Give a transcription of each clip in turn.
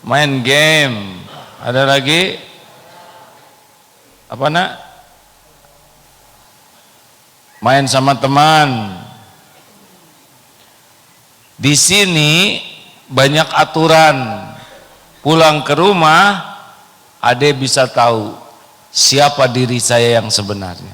main game. Ada lagi apa nak? Main sama teman. Di sini banyak aturan. Pulang ke rumah, Ade bisa tahu siapa diri saya yang sebenarnya.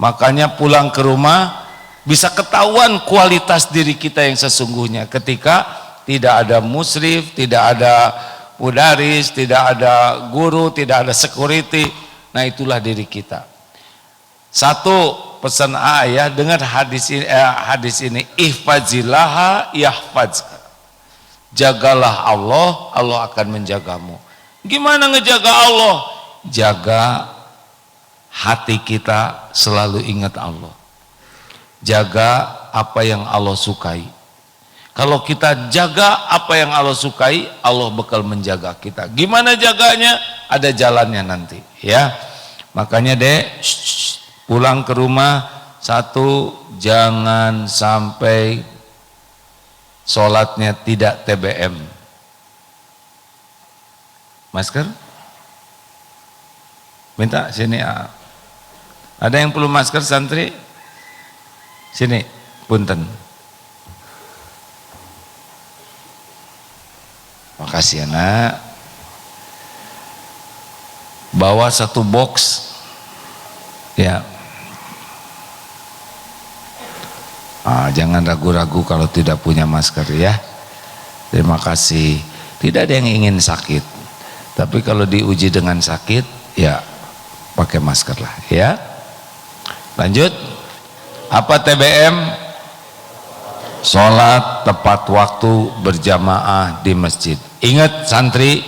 Makanya pulang ke rumah bisa ketahuan kualitas diri kita yang sesungguhnya ketika tidak ada musrif, tidak ada mudaris, tidak ada guru, tidak ada security. Nah, itulah diri kita. Satu pesan ayah dengar hadis ini, ihfazillaha yahfazka. Jagalah Allah, Allah akan menjagamu. Gimana ngejaga Allah? Jaga hati kita selalu ingat Allah. Jaga apa yang Allah sukai. Kalau kita jaga apa yang Allah sukai, Allah bakal menjaga kita. Gimana jaganya? Ada jalannya nanti, ya. Makanya pulang ke rumah, satu, jangan sampai sholatnya tidak TBM. Masker? Minta sini. Ada yang perlu masker santri? Sini, punten. Makasih ya nak. Bawa satu box. Ya. Jangan ragu-ragu kalau tidak punya masker ya. Terima kasih. Tidak ada yang ingin sakit. Tapi kalau diuji dengan sakit, ya pakai masker lah ya. Lanjut. Apa TBM? Sholat tepat waktu berjamaah di masjid. Ingat santri,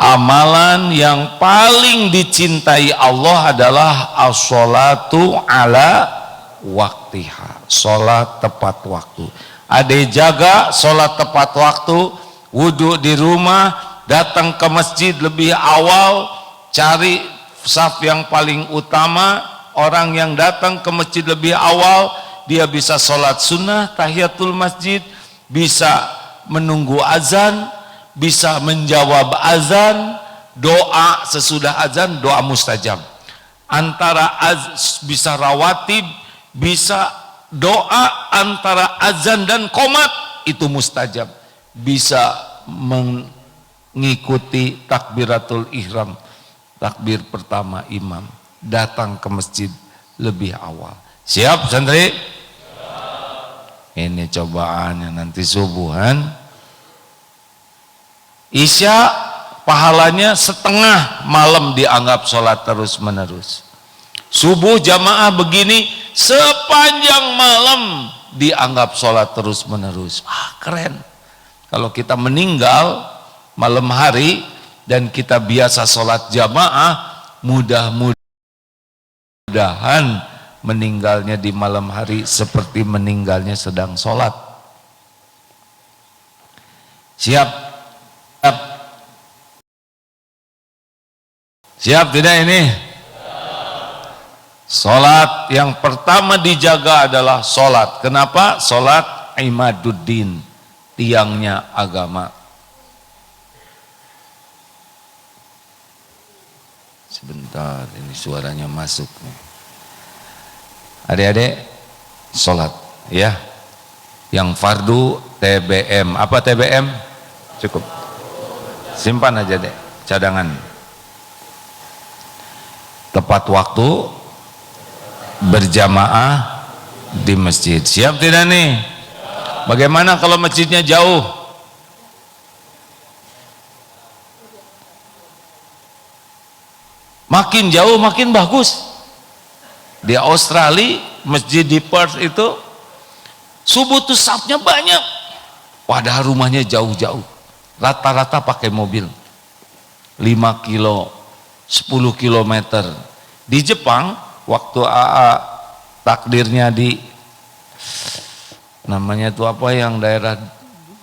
amalan yang paling dicintai Allah adalah as-sholatu ala waktiha. Sholat tepat waktu. Ade jaga sholat tepat waktu, wudhu di rumah, datang ke masjid lebih awal, cari saf yang paling utama. Orang yang datang ke masjid lebih awal, dia bisa sholat sunnah, tahiyatul masjid, bisa menunggu azan, bisa menjawab azan, doa sesudah azan, doa mustajab. Antara bisa rawatib, bisa doa antara azan dan qomat, itu mustajab. Bisa mengikuti takbiratul ihram, takbir pertama imam. Datang ke masjid lebih awal. Siap santri? Ini cobaannya nanti subuhan. Isya pahalanya setengah malam dianggap sholat terus menerus. Subuh jamaah begini sepanjang malam dianggap sholat terus menerus. Keren. Kalau kita meninggal malam hari dan kita biasa sholat jamaah, mudah-mudahan meninggalnya di malam hari seperti meninggalnya sedang sholat. Siap? Siap? Siap tidak ini? Sholat yang pertama dijaga adalah sholat. Kenapa? Sholat imaduddin, tiangnya agama. Sebentar, ini suaranya masuk nih. Adik-adik, sholat ya. Yang fardu TBM. Apa TBM? Cukup. Simpan aja deh, cadangan. Tepat waktu berjamaah di masjid. Siap tidak nih? Bagaimana kalau masjidnya jauh? Makin jauh makin bagus. Di Australia, masjid di Perth itu subuh tuh safnya banyak, padahal rumahnya jauh-jauh. Rata-rata pakai mobil 5 kilo 10 kilometer. Di Jepang waktu takdirnya di namanya itu apa yang daerah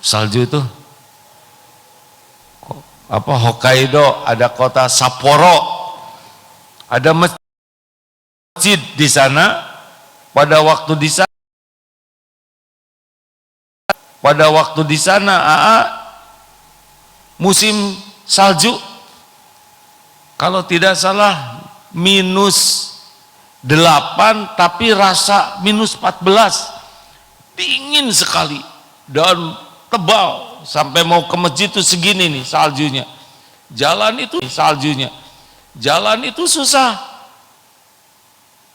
salju itu apa, Hokkaido, ada kota Sapporo, ada masjid di sana. Pada waktu di sana AA musim salju, kalau tidak salah -8 tapi rasa -14, dingin sekali dan tebal sampai mau ke masjid itu segini nih saljunya. Jalan itu susah,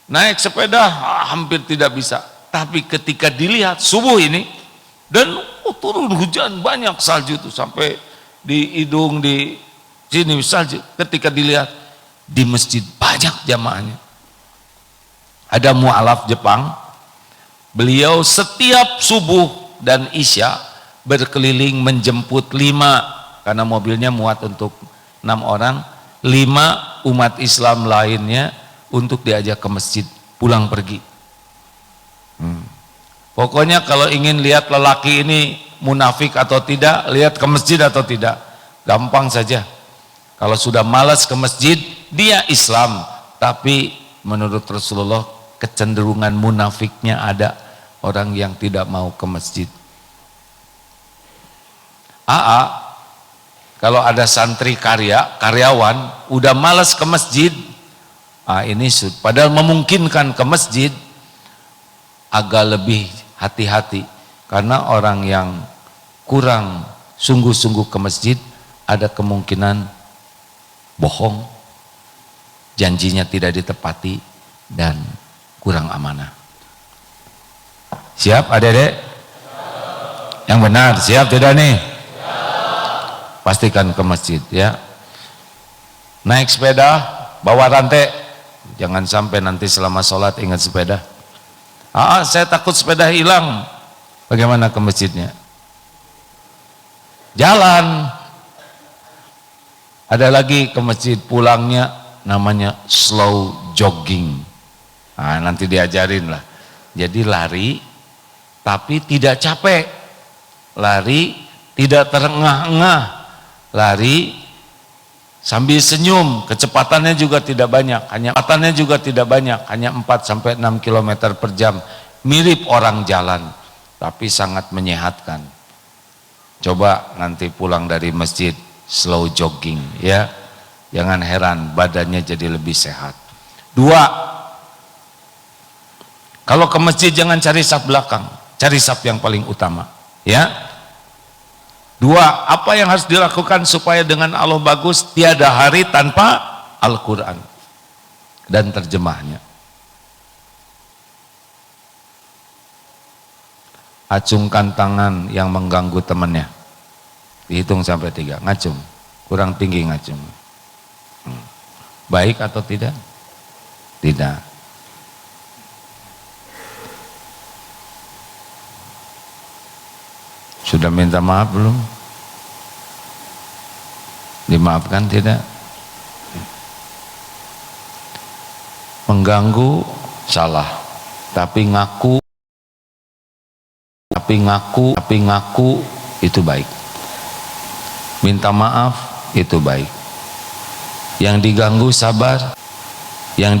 naik sepeda hampir tidak bisa. Tapi ketika dilihat subuh ini dan turun hujan banyak salju itu sampai di hidung di sini salju. Ketika dilihat di masjid banyak jamaahnya. Ada mualaf Jepang, beliau setiap subuh dan isya berkeliling menjemput 5, karena mobilnya muat untuk 6 orang, 5 umat Islam lainnya untuk diajak ke masjid pulang pergi. Pokoknya kalau ingin lihat lelaki ini munafik atau tidak, lihat ke masjid atau tidak, gampang saja. Kalau sudah malas ke masjid, dia Islam, tapi menurut Rasulullah kecenderungan munafiknya ada, orang yang tidak mau ke masjid. Kalau ada santri karyawan udah malas ke masjid, ini padahal memungkinkan ke masjid, agak lebih hati-hati, karena orang yang kurang sungguh-sungguh ke masjid ada kemungkinan bohong, janjinya tidak ditepati, dan kurang amanah. Siap adik-adik? Yang benar, siap tidak nih? Pastikan ke masjid ya. Naik sepeda, bawa rantai, jangan sampai nanti selama sholat ingat sepeda. Saya takut sepeda hilang. Bagaimana ke masjidnya? Jalan. Ada lagi ke masjid pulangnya namanya slow jogging. Nanti diajarin lah. Jadi lari tapi tidak capek. Lari tidak terengah-engah. Lari sambil senyum, kecepatannya juga tidak banyak, hanya 4-6 km per jam, mirip orang jalan, tapi sangat menyehatkan. Coba nanti pulang dari masjid slow jogging ya, jangan heran badannya jadi lebih sehat. 2, kalau ke masjid jangan cari saf belakang, cari saf yang paling utama ya. 2, apa yang harus dilakukan supaya dengan Allah bagus? Tiada hari tanpa Al-Quran dan terjemahnya. Acungkan tangan yang mengganggu temannya, dihitung sampai 3, ngacung, kurang tinggi ngacung. Baik atau tidak? Tidak. Sudah minta maaf belum? Dimaafkan tidak? Mengganggu salah, tapi ngaku itu baik. Minta maaf itu baik. Yang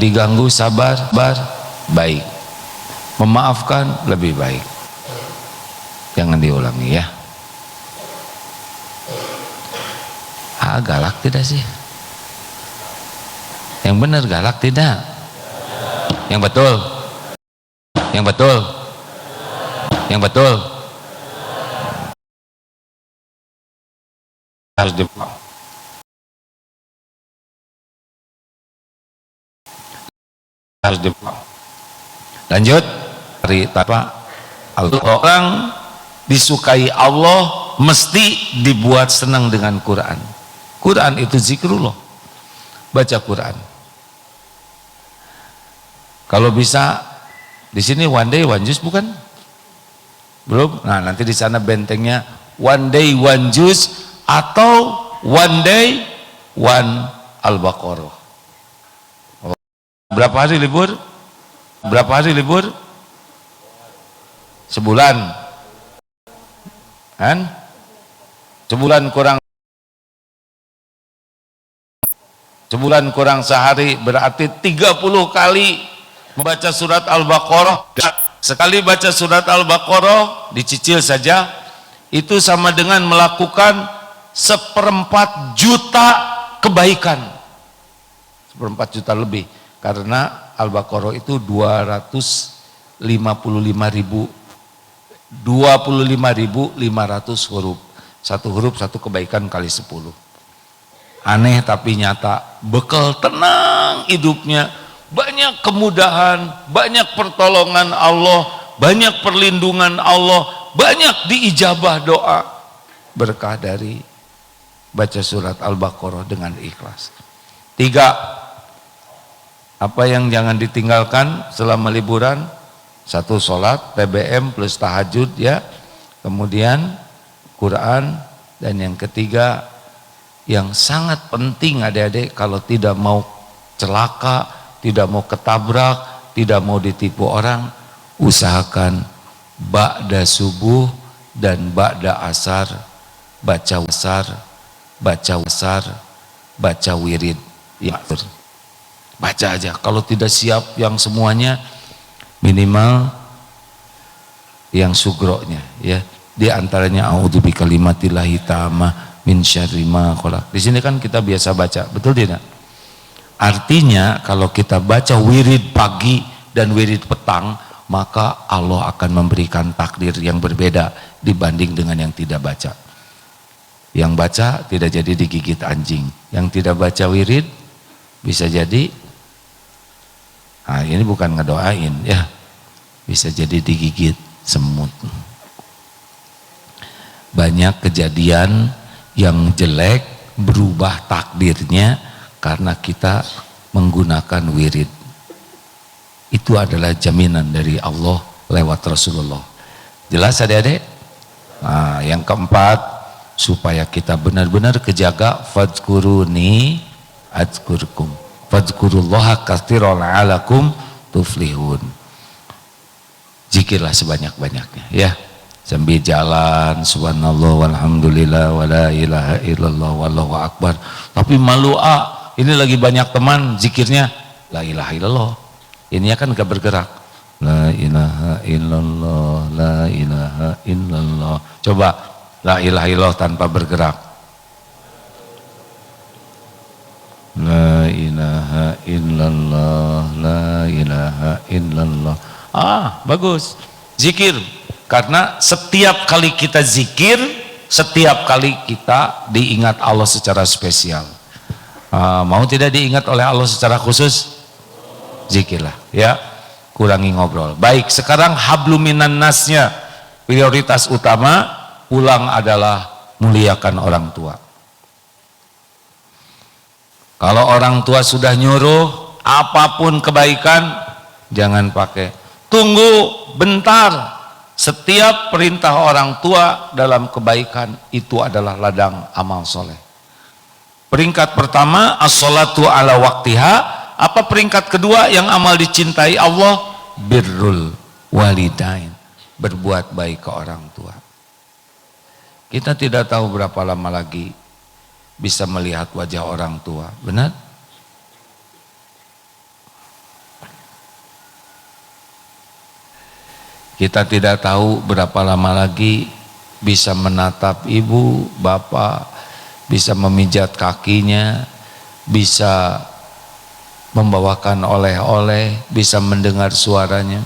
diganggu sabar, baik. Memaafkan lebih baik. Jangan diulangi ya. Galak tidak sih? Yang benar galak tidak? Yang betul? Yang betul? Yang betul? Harus lanjut. Orang disukai Allah mesti dibuat senang dengan Quran. Quran itu zikrullah, baca Quran. Kalau bisa di sini one day one juice bukan? Belum? Nah nanti di sana bentengnya one day one juice atau one day one Al-Baqarah. Berapa hari libur? Sebulan kan? Sebulan kurang sehari, berarti 30 kali membaca surat Al-Baqarah. Sekali baca surat Al-Baqarah dicicil saja itu sama dengan melakukan 1/4 juta kebaikan, 1/4 juta lebih, karena Al-Baqarah itu 25.500 huruf, satu huruf satu kebaikan kali 10. Aneh tapi nyata, bekal tenang hidupnya, banyak kemudahan, banyak pertolongan Allah, banyak perlindungan Allah, banyak diijabah doa berkah dari baca surat Al-Baqarah dengan ikhlas. 3, apa yang jangan ditinggalkan selama liburan? 1, sholat TBM plus tahajud ya, kemudian Quran, dan yang ketiga yang sangat penting adik-adik, kalau tidak mau celaka, tidak mau ketabrak, tidak mau ditipu orang, usahakan ba'da subuh dan ba'da asar baca wirid ya, baca aja. Kalau tidak siap yang semuanya, minimal yang sugronya ya, di antaranya a'udzu bikalimatillahi tammah min syarri ma khalaq. Di sini kan kita biasa baca, betul tidak? Artinya kalau kita baca wirid pagi dan wirid petang, maka Allah akan memberikan takdir yang berbeda dibanding dengan yang tidak baca. Yang baca tidak jadi digigit anjing, yang tidak baca wirid bisa jadi, nah ini bukan ngedoain ya, bisa jadi digigit semut. Banyak kejadian yang jelek berubah takdirnya karena kita menggunakan wirid. Itu adalah jaminan dari Allah lewat Rasulullah. Jelas adik-adik? Nah, yang keempat, supaya kita benar-benar kejaga, fadzkuruni adzkurkum fadzkurullaha katsiran la'allakum tuflihun. Zikirlah sebanyak-banyaknya ya, sambil jalan subhanallah walhamdulillah wala ilaha illallah wallahu akbar. Tapi malu ini lagi banyak teman zikirnya la ilaha illallah, ini kan gak bergerak, la ilaha illallah la ilaha illallah. Coba la ilaha illallah tanpa bergerak, la ilaha illallah la ilaha illallah. Bagus zikir, karena setiap kali kita zikir, setiap kali kita diingat Allah secara spesial. Mau tidak diingat oleh Allah secara khusus? Zikirlah ya, kurangi ngobrol. Baik, sekarang habluminan nasnya, prioritas utama pulang adalah muliakan orang tua. Kalau orang tua sudah nyuruh apapun kebaikan, jangan pakai tunggu bentar. Setiap perintah orang tua dalam kebaikan itu adalah ladang amal soleh. Peringkat pertama as-sholatu ala waktiha. Apa peringkat kedua yang amal dicintai Allah? Birrul walidain, berbuat baik ke orang tua. Kita tidak tahu berapa lama lagi bisa melihat wajah orang tua, benar? Kita tidak tahu berapa lama lagi bisa menatap ibu, bapak, bisa memijat kakinya, bisa membawakan oleh-oleh, bisa mendengar suaranya.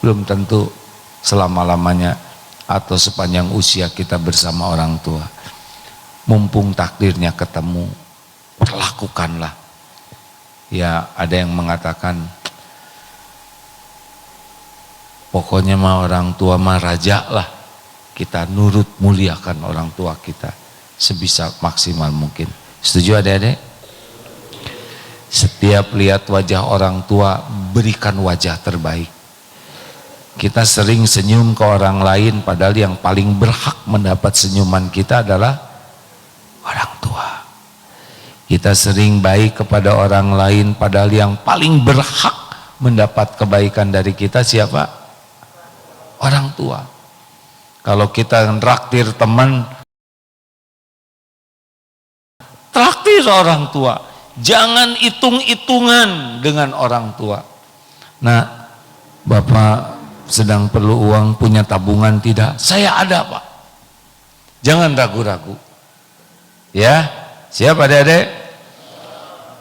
Belum tentu selama-lamanya atau sepanjang usia kita bersama orang tua. Mumpung takdirnya ketemu, perlakukanlah. Ya, ada yang mengatakan pokoknya mah orang tua mah raja lah. Kita nurut muliakan orang tua kita sebisa maksimal mungkin. Setuju adik-adik? Setiap lihat wajah orang tua, berikan wajah terbaik. Kita sering senyum ke orang lain, padahal yang paling berhak mendapat senyuman kita adalah orang tua. Kita sering baik kepada orang lain, padahal yang paling berhak mendapat kebaikan dari kita siapa? Orang tua. Kalau kita traktir teman, traktir orang tua. Jangan hitung-hitungan dengan orang tua. Nah, Bapak sedang perlu uang, punya tabungan tidak? Saya ada, Pak. Jangan ragu-ragu. Ya, siap adik-adik?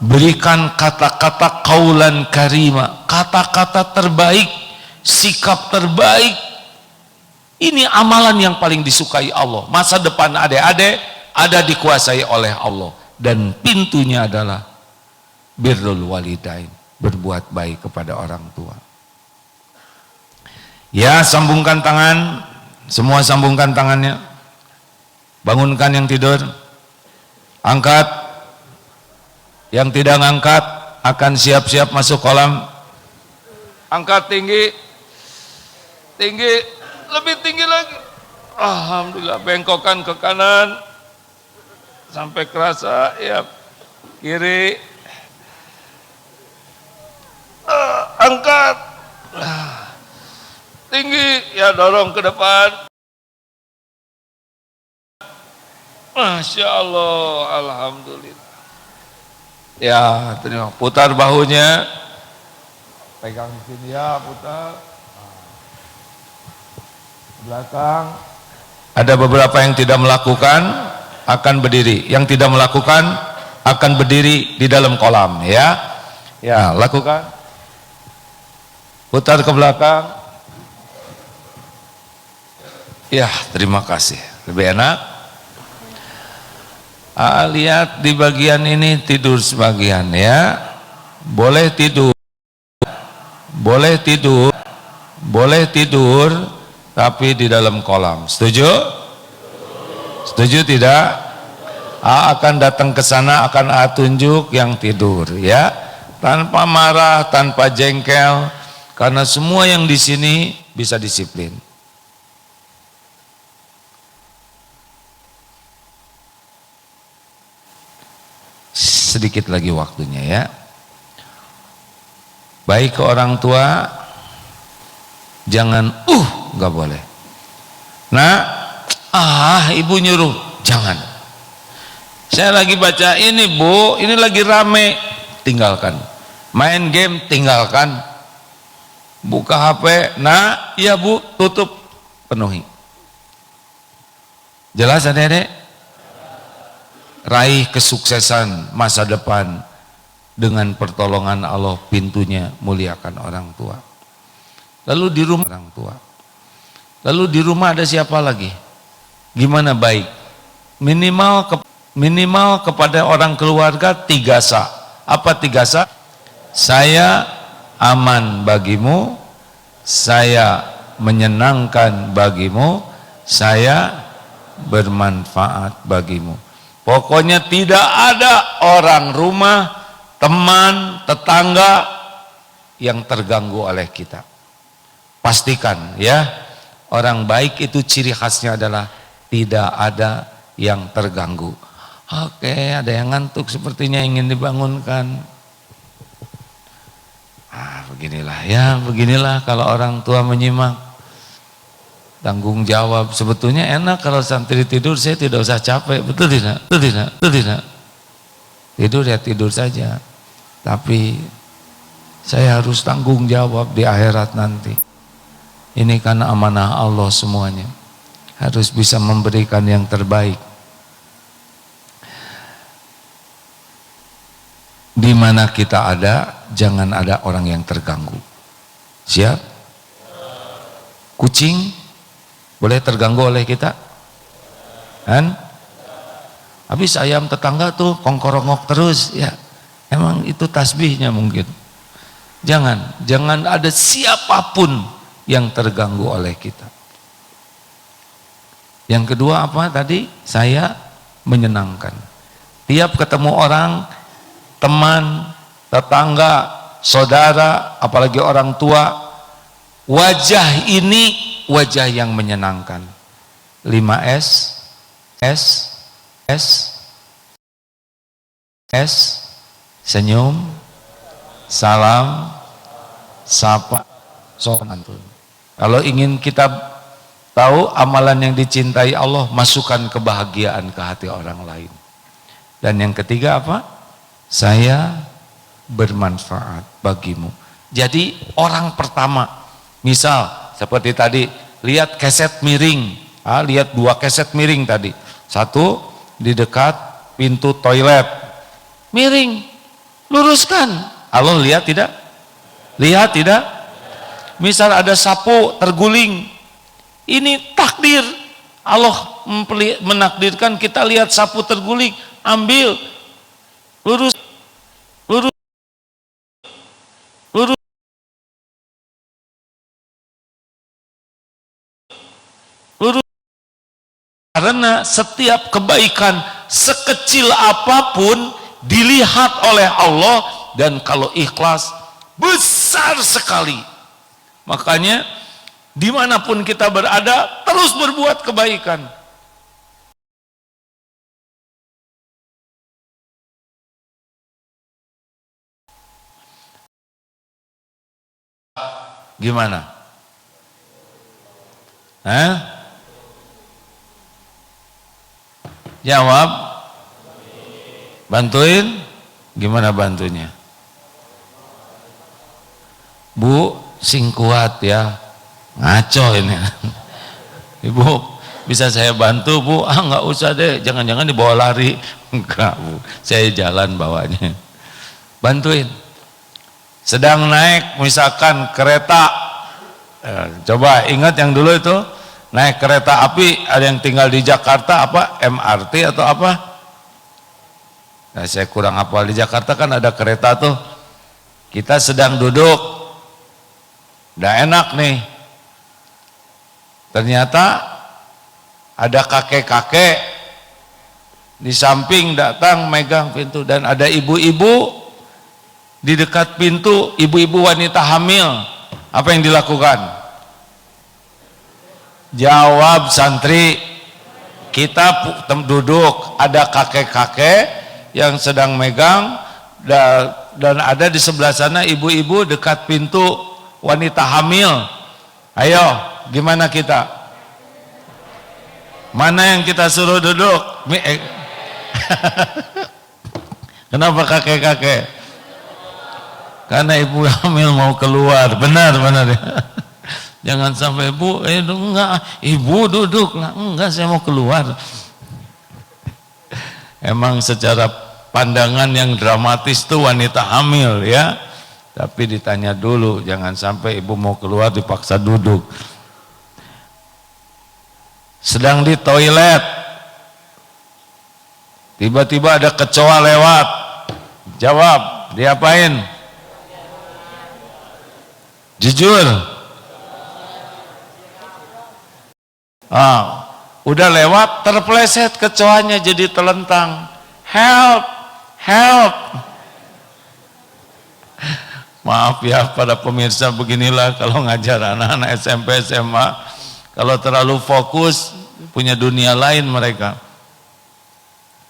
Berikan kata-kata qaulan karima, kata-kata terbaik, sikap terbaik. Ini amalan yang paling disukai Allah. Masa depan adik-adik ada dikuasai oleh Allah, dan pintunya adalah birrul walidain, berbuat baik kepada orang tua. Ya, sambungkan tangan, semua sambungkan tangannya. Bangunkan yang tidur, angkat. Yang tidak ngangkat akan siap-siap masuk kolam. Angkat tinggi, tinggi, lebih tinggi lagi. Alhamdulillah, bengkokkan ke kanan sampai kerasa, ya, kiri. Angkat, tinggi, ya, dorong ke depan. Masya Allah, alhamdulillah. Ya, terima. Putar bahunya, pegang di sini, ya, putar. Belakang. Ada beberapa yang tidak melakukan, akan berdiri. Yang tidak melakukan akan berdiri di dalam kolam, ya. Ya, lakukan. Putar ke belakang. Ya, terima kasih. Lebih enak. Lihat di bagian ini tidur sebagian, ya. Boleh tidur, boleh tidur, boleh tidur, tapi di dalam kolam. Setuju? Setuju tidak? Akan datang ke sana, akan tunjuk yang tidur, ya. Tanpa marah, tanpa jengkel, karena semua yang di sini bisa disiplin. Sedikit lagi waktunya, ya. Baik ke orang tua, jangan nggak boleh. Nah, ibu nyuruh, jangan. Saya lagi baca ini, Bu, ini lagi rame, tinggalkan. Main game, tinggalkan. Buka HP, nah, iya Bu, tutup, penuhi. Jelas adik-adik? Raih kesuksesan masa depan dengan pertolongan Allah, pintunya muliakan orang tua. Lalu di rumah orang tua. Lalu di rumah ada siapa lagi? Gimana baik? Minimal kepada orang keluarga 3 sa. Apa 3 sa? Saya aman bagimu, saya menyenangkan bagimu, saya bermanfaat bagimu. Pokoknya tidak ada orang rumah, teman, tetangga yang terganggu oleh kita. Pastikan, ya, orang baik itu ciri khasnya adalah tidak ada yang terganggu. Oke, ada yang ngantuk sepertinya ingin dibangunkan. Beginilah, ya, beginilah kalau orang tua menyimak. Tanggung jawab. Sebetulnya enak kalau santri tidur, saya tidak usah capek. Betul tidak? Betul tidak? Betul tidak? Tidur ya tidur saja. Tapi saya harus tanggung jawab di akhirat nanti. Ini karena amanah Allah semuanya. Harus bisa memberikan yang terbaik. Di mana kita ada, jangan ada orang yang terganggu. Siap? Kucing boleh terganggu oleh kita? Kan? Habis ayam tetangga tuh kongkorongok terus, ya. Emang itu tasbihnya mungkin. Jangan ada siapapun yang terganggu oleh kita. Yang kedua apa tadi? Saya menyenangkan. Tiap ketemu orang, teman, tetangga, saudara, apalagi orang tua, wajah ini wajah yang menyenangkan. 5S, senyum, salam, sapa, sopan santun. Kalau ingin kita tahu amalan yang dicintai Allah, masukkan kebahagiaan ke hati orang lain. Dan yang ketiga apa? Saya bermanfaat bagimu. Jadi orang pertama, misal seperti tadi, lihat keset miring, lihat 2 keset miring tadi, satu di dekat pintu toilet miring, luruskan. Allah lihat tidak? Lihat tidak? Misal ada sapu terguling, ini takdir. Allah menakdirkan kita lihat sapu terguling, ambil, lurus, lurus, lurus. Lurus. Karena setiap kebaikan sekecil apapun dilihat oleh Allah, dan kalau ikhlas besar sekali. Makanya dimanapun kita berada terus berbuat kebaikan. Gimana? Hah? Jawab. Bantuin. Gimana bantunya? Bu, sing kuat ya. Ngaco ini. Ibu, bisa saya bantu Bu? Ah, nggak usah deh, jangan-jangan dibawa lari. Enggak Bu, saya jalan bawanya. Bantuin. Sedang naik misalkan kereta, coba ingat yang dulu itu, naik kereta api, ada yang tinggal di Jakarta apa, MRT atau apa? Nah, saya kurang hafal. Di Jakarta kan ada kereta tuh, kita sedang duduk, udah enak nih, ternyata ada kakek-kakek di samping datang megang pintu, dan ada ibu-ibu di dekat pintu, ibu-ibu wanita hamil. Apa yang dilakukan? Jawab santri, kita duduk, ada kakek-kakek yang sedang megang, dan ada di sebelah sana ibu-ibu dekat pintu wanita hamil. Ayo, gimana kita? Mana yang kita suruh duduk? Kenapa kakek-kakek? Karena ibu hamil mau keluar. Benar ya. Jangan sampai Bu, enggak, ibu duduk lah. Enggak, saya mau keluar. Emang secara pandangan yang dramatis tuh wanita hamil ya. Tapi ditanya dulu, jangan sampai ibu mau keluar dipaksa duduk. Sedang di toilet, tiba-tiba ada kecoa lewat. Jawab, diapain? Jujur. Udah lewat, terpleset kecoanya jadi telentang. Help, help. Maaf ya para pemirsa, beginilah kalau ngajar anak-anak SMP SMA, kalau terlalu fokus punya dunia lain mereka.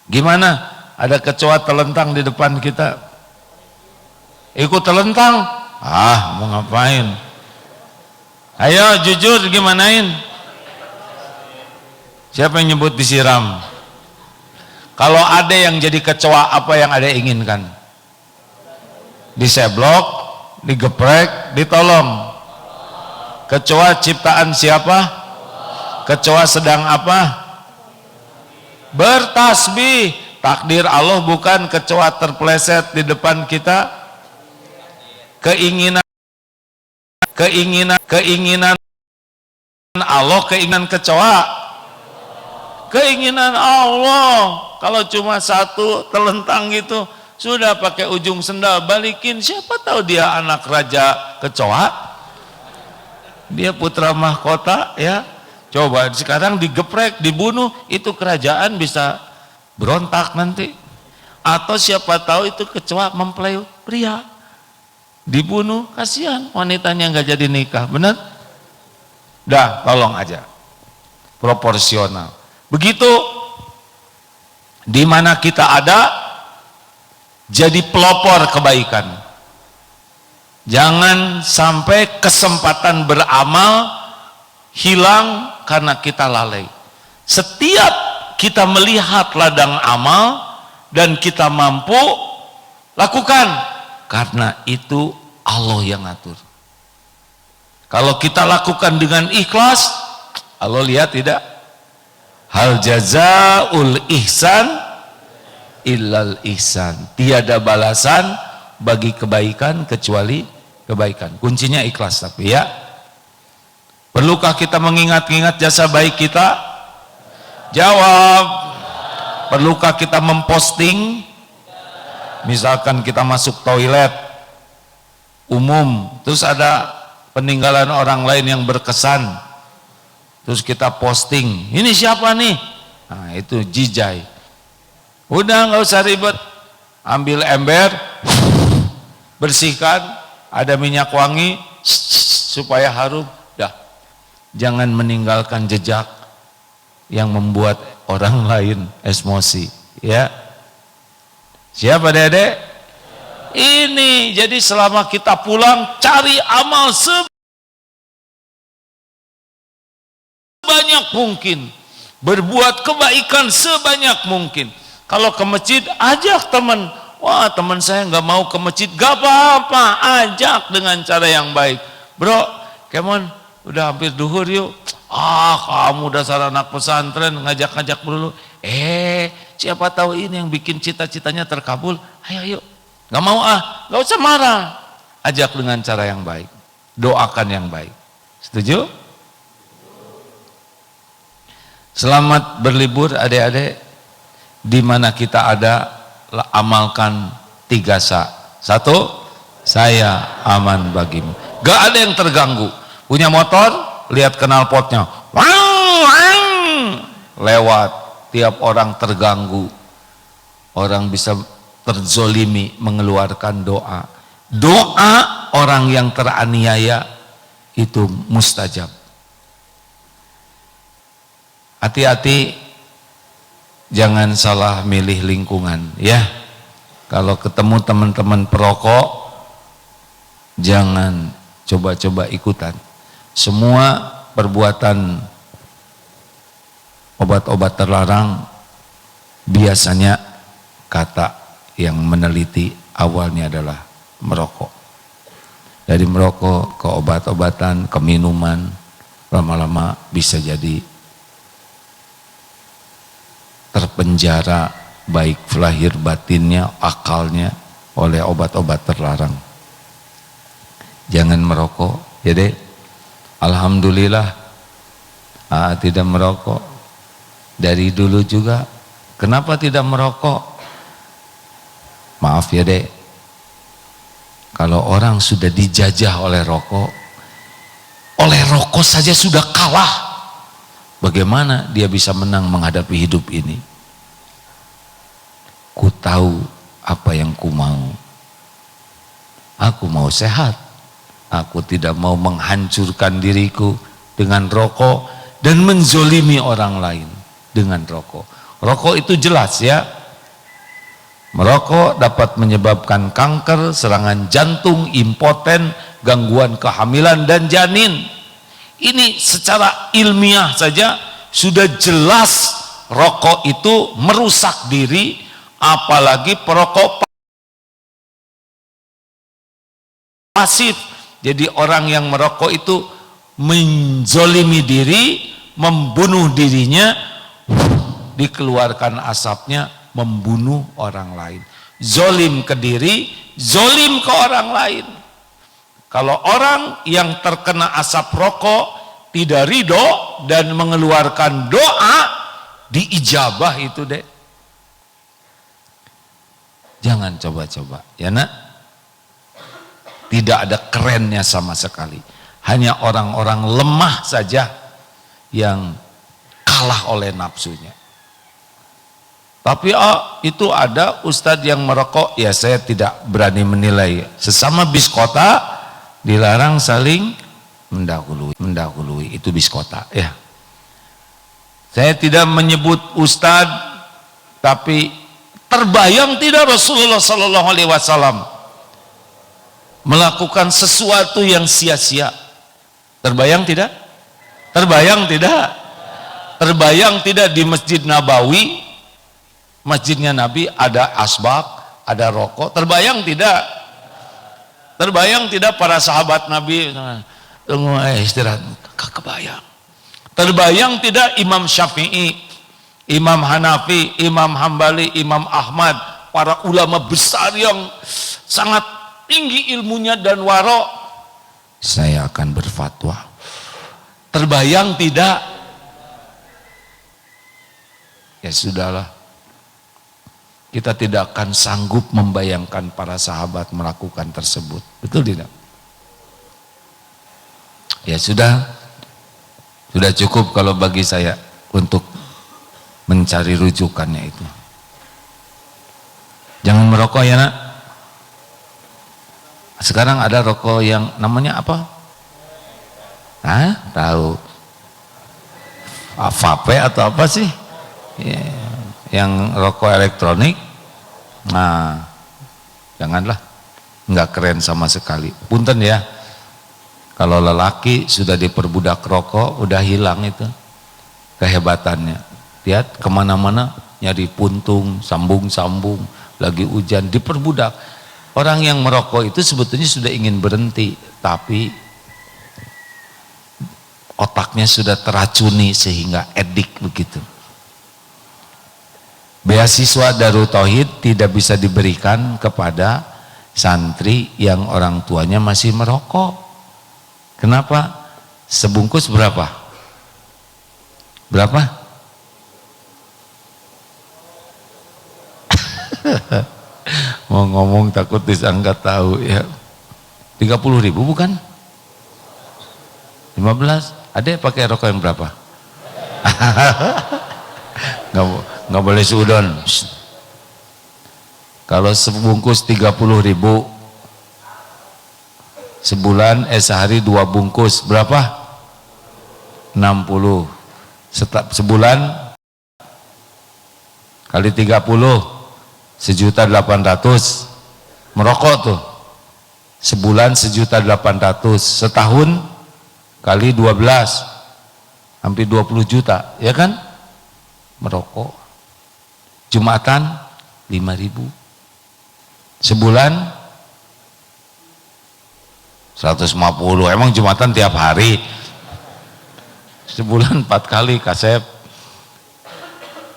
Gimana? Ada kecoa telentang di depan kita, ikut telentang. Mau ngapain? Ayo jujur, gimanain? Siapa yang nyebut disiram? Kalau ada yang jadi kecoa, apa yang ada inginkan? Diseblok, digeprek, ditolong. Kecoa ciptaan siapa? Kecoa sedang apa? Bertasbih. Takdir Allah, bukan kecoa terpleset di depan kita. Keinginan Allah, keinginan kecoa, keinginan Allah. Kalau cuma satu telentang gitu, sudah pakai ujung sendal balikin. Siapa tahu dia anak raja kecoa, dia putra mahkota ya. Coba sekarang digeprek, dibunuh, itu kerajaan bisa berontak nanti. Atau siapa tahu itu kecoa mempelai pria, dibunuh, kasihan wanitanya nggak jadi nikah. Benar? Dah, tolong aja proporsional. Begitu di mana kita ada, jadi pelopor kebaikan. Jangan sampai kesempatan beramal hilang karena kita lalai. Setiap kita melihat ladang amal dan kita mampu, lakukan. Karena itu Allah yang ngatur. Kalau kita lakukan dengan ikhlas, Allah lihat tidak? Hal jazaul ihsan illal ihsan. Tiada balasan bagi kebaikan kecuali kebaikan. Kuncinya ikhlas tapi ya. Perlukah kita mengingat-ingat jasa baik kita? Jawab. Perlukah kita memposting? Misalkan kita masuk toilet umum, terus ada peninggalan orang lain yang berkesan, terus kita posting, ini siapa nih? Nah itu jijai. Udah nggak usah ribet, ambil ember, bersihkan, ada minyak wangi supaya harum. Dah, jangan meninggalkan jejak yang membuat orang lain emosi. Ya, siapa dedek? Ini jadi selama kita pulang cari amal sebanyak mungkin, berbuat kebaikan sebanyak mungkin. Kalau ke masjid ajak teman, wah teman saya nggak mau ke masjid, gak apa-apa, ajak dengan cara yang baik. Bro, kemon udah hampir duhur yuk. Kamu dasar anak pesantren ngajak-ngajak dulu. Siapa tahu ini yang bikin cita-citanya terkabul. Ayo yuk. Gak mau gak usah marah. Ajak dengan cara yang baik. Doakan yang baik. Setuju? Selamat berlibur adik-adik. Di mana kita ada, amalkan 3 sa. 1, saya aman bagimu. Gak ada yang terganggu. Punya motor, lihat knalpotnya. Lewat. Tiap orang terganggu. Orang bisa terzolimi mengeluarkan doa. Doa orang yang teraniaya itu mustajab. Hati-hati jangan salah milih lingkungan ya. Kalau ketemu teman-teman perokok jangan coba-coba ikutan. Semua perbuatan obat-obat terlarang biasanya kata yang meneliti awalnya adalah merokok. Dari merokok ke obat-obatan, ke minuman, lama-lama bisa jadi terpenjara baik lahir batinnya, akalnya oleh obat-obat terlarang. Jangan merokok, ya deh. Alhamdulillah, tidak merokok. Dari dulu juga, kenapa tidak merokok? Maaf ya dek, kalau orang sudah dijajah oleh rokok saja sudah kalah, bagaimana dia bisa menang menghadapi hidup ini? Ku tahu apa yang ku mau. Aku mau sehat. Aku tidak mau menghancurkan diriku dengan rokok dan menzolimi orang lain dengan rokok. Rokok itu jelas ya. Merokok dapat menyebabkan kanker, serangan jantung, impoten, gangguan kehamilan dan janin. Ini secara ilmiah saja sudah jelas rokok itu merusak diri, apalagi perokok pasif. Jadi orang yang merokok itu menzolimi diri, membunuh dirinya, dikeluarkan asapnya, membunuh orang lain. Zolim ke diri, zolim ke orang lain. Kalau orang yang terkena asap rokok tidak ridho dan mengeluarkan doa, diijabah itu deh. Jangan coba-coba ya nak. Tidak ada kerennya sama sekali. Hanya orang-orang lemah saja yang kalah oleh nafsunya. Tapi itu ada ustadz yang merokok, ya saya tidak berani menilai. Sesama biskota dilarang saling mendahului itu biskota ya. Saya tidak menyebut ustadz, tapi terbayang tidak Rasulullah Sallallahu Alaihi Wasallam melakukan sesuatu yang sia-sia? Terbayang tidak? Terbayang tidak? Terbayang tidak di Masjid Nabawi, masjidnya Nabi, ada asbak, ada rokok? Terbayang tidak? Terbayang tidak para sahabat Nabi tunggu istirahat? Kebayang. Terbayang tidak Imam Syafi'i Imam Hanafi, Imam Hambali, Imam Ahmad, para ulama besar yang sangat tinggi ilmunya dan waro, saya akan berfatwa. Terbayang tidak? Ya sudahlah, kita tidak akan sanggup membayangkan para sahabat melakukan tersebut, betul tidak? Ya sudah cukup kalau bagi saya untuk mencari rujukannya itu. Jangan merokok ya nak. Sekarang ada rokok yang namanya apa? Hah? Tahu? Vape atau apa sih? Ya, yang rokok elektronik. Nah, janganlah, nggak keren sama sekali. Punten ya, kalau lelaki sudah diperbudak rokok, udah hilang itu kehebatannya. Lihat kemana-mana nyari puntung, sambung-sambung, lagi hujan diperbudak. Orang yang merokok itu sebetulnya sudah ingin berhenti, tapi otaknya sudah teracuni sehingga edik begitu. Beasiswa Darut Tauhid tidak bisa diberikan kepada santri yang orang tuanya masih merokok. Kenapa? Sebungkus berapa? Berapa? Mau ngomong takut disangka tahu ya. 30.000 bukan? 15? Adek pakai rokok yang berapa? nggak boleh suudon. Kalau sebungkus 30.000, sebulan sehari 2 bungkus berapa? 60. Sebulan kali 30 1.800.000 merokok tuh. Sebulan 1.800.000, setahun kali 12 hampir 20 juta, ya kan? Merokok. Jumatan 5.000. Sebulan 150. Emang Jumatan tiap hari? Sebulan 4 kali kasep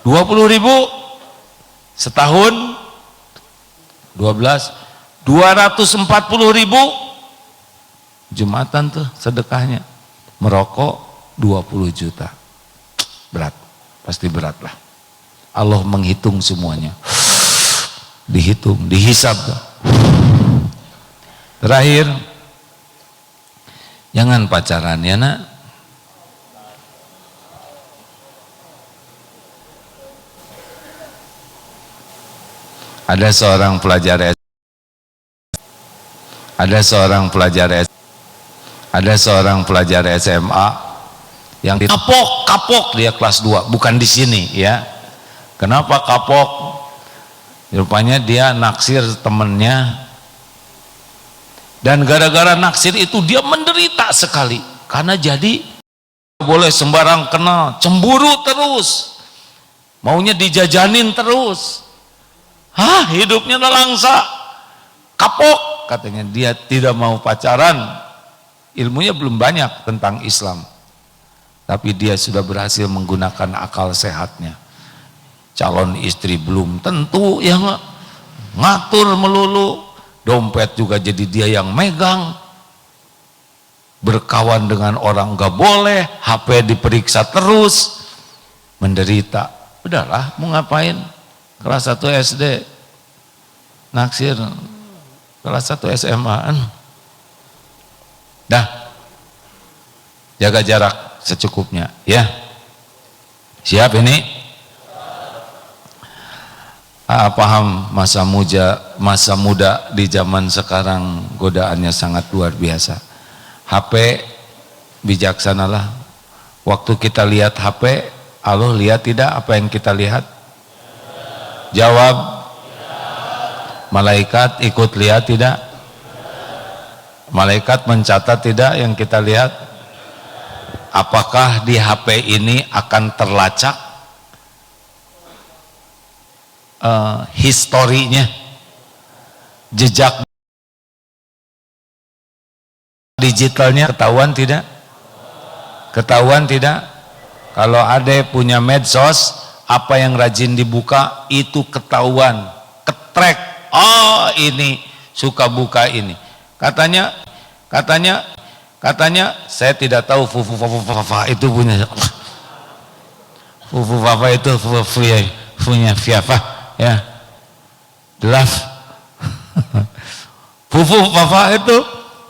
20.000. Setahun 12 240.000 Jumatan tuh sedekahnya. Merokok 20 juta. Berat, pasti berat lah. Allah menghitung semuanya. Dihitung, dihisab. Terakhir, jangan pacaran ya nak. Ada seorang pelajar SMA yang kapok dia kelas 2, bukan di sini ya. Kenapa kapok? Rupanya dia naksir temennya, dan gara-gara naksir itu dia menderita sekali karena jadi boleh sembarang kenal, cemburu terus, maunya dijajanin terus. Hidupnya nelangsa, kapok katanya. Dia tidak mau pacaran, ilmunya belum banyak tentang Islam, tapi dia sudah berhasil menggunakan akal sehatnya. Calon istri belum tentu yang ngatur melulu, dompet juga jadi dia yang megang, berkawan dengan orang gak boleh, HP diperiksa terus, menderita. Udahlah, mau ngapain? Kelas 1 SD naksir, kelas 1 SMA. Dah, jaga jarak secukupnya ya. Siap ini? Paham masa muda di zaman sekarang godaannya sangat luar biasa. HP, bijaksanalah. Waktu kita lihat HP, Allah lihat tidak apa yang kita lihat? Jawab. Malaikat ikut lihat tidak? Malaikat mencatat tidak yang kita lihat? Apakah di HP ini akan terlacak historinya, jejak digitalnya ketahuan tidak? Ketahuan tidak? Kalau ada punya medsos, apa yang rajin dibuka itu ketahuan, ketrek. Oh, ini suka buka ini. Katanya saya tidak tahu fufu itu punya fufu itu punya siapa ya, jelas. Fufu itu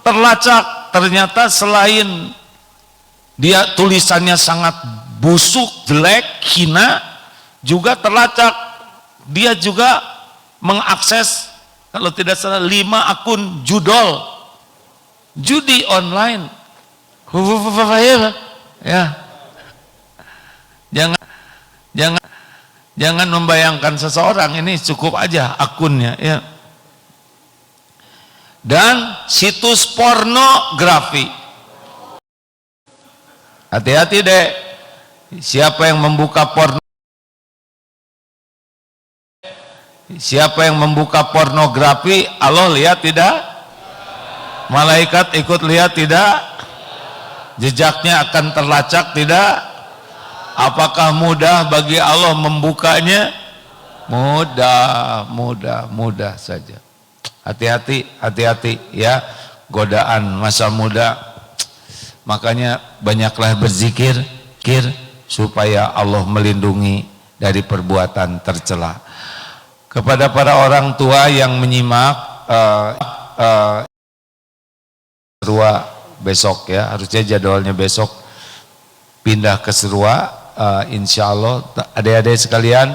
terlacak, ternyata selain dia tulisannya sangat busuk, jelek, hina, juga terlacak dia juga mengakses kalau tidak salah 5 akun judi online. Ya, jangan membayangkan seseorang, ini cukup aja akunnya ya. Dan situs pornografi, hati-hati deh, siapa yang membuka pornografi, Allah lihat tidak? Malaikat ikut lihat tidak? Jejaknya akan terlacak tidak? Apakah mudah bagi Allah membukanya? Mudah saja. Hati-hati ya, godaan masa muda. Makanya banyaklah berzikir supaya Allah melindungi dari perbuatan tercela. Kepada para orang tua yang menyimak Serua besok ya, harusnya jadwalnya besok pindah ke Serua, insya Allah adik-adik sekalian,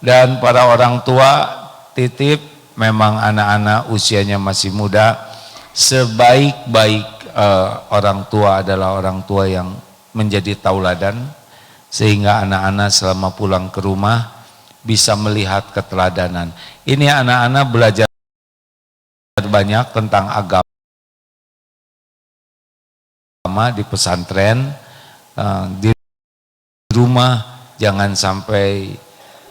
dan para orang tua titip, memang anak-anak usianya masih muda, sebaik-baik orang tua adalah orang tua yang menjadi tauladan, sehingga anak-anak selama pulang ke rumah bisa melihat keteladanan. Ini anak-anak belajar banyak tentang agama di pesantren, di rumah jangan sampai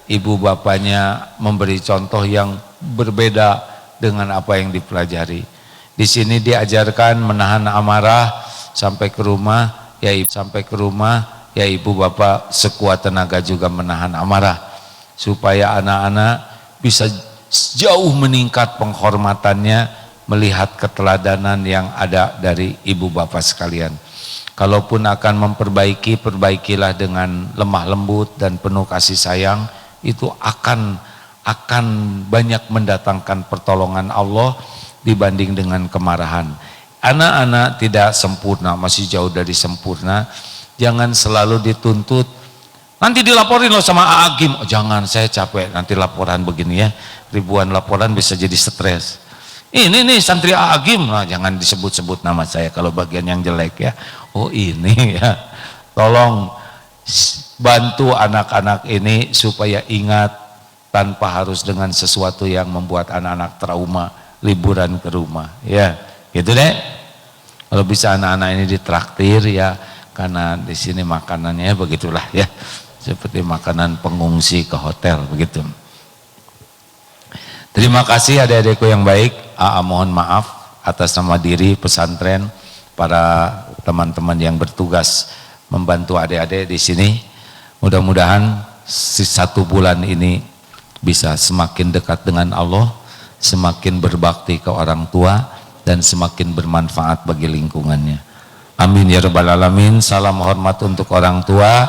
ibu bapaknya memberi contoh yang berbeda dengan apa yang dipelajari. Di sini diajarkan menahan amarah, sampai ke rumah ya ibu bapak sekuat tenaga juga menahan amarah, supaya anak-anak bisa jauh meningkat penghormatannya melihat keteladanan yang ada dari ibu bapak sekalian. Kalaupun akan memperbaiki, perbaikilah dengan lemah lembut dan penuh kasih sayang. Itu akan banyak mendatangkan pertolongan Allah dibanding dengan kemarahan. Anak-anak tidak sempurna, masih jauh dari sempurna. Jangan selalu dituntut, nanti dilaporin loh sama Agim. Oh, jangan, saya capek nanti laporan begini ya, ribuan laporan bisa jadi stres. Ini nih santri Agim, nah, jangan disebut-sebut nama saya kalau bagian yang jelek ya. Oh ini ya, tolong bantu anak-anak ini supaya ingat, tanpa harus dengan sesuatu yang membuat anak-anak trauma liburan ke rumah ya, gitu deh. Kalau bisa anak-anak ini ditraktir ya, karena di sini makanannya begitulah ya, seperti makanan pengungsi ke hotel begitu. Terima kasih adik-adikku yang baik. Mohon maaf atas nama diri pesantren, para teman-teman yang bertugas membantu adik-adik di sini. Mudah-mudahan 1 bulan ini bisa semakin dekat dengan Allah, semakin berbakti ke orang tua, dan semakin bermanfaat bagi lingkungannya. Amin ya rabbal alamin. Salam hormat untuk orang tua,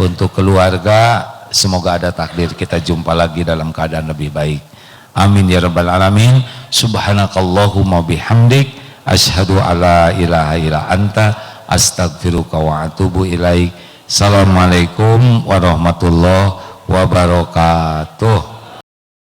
untuk keluarga. Semoga ada takdir kita jumpa lagi dalam keadaan lebih baik. Amin ya rabbal alamin. Subhanakallahumma bihamdik, asyhadu alla ilaha illa anta, astaghfiruka wa atubu ilaik. Assalamualaikum warahmatullahi wabarakatuh.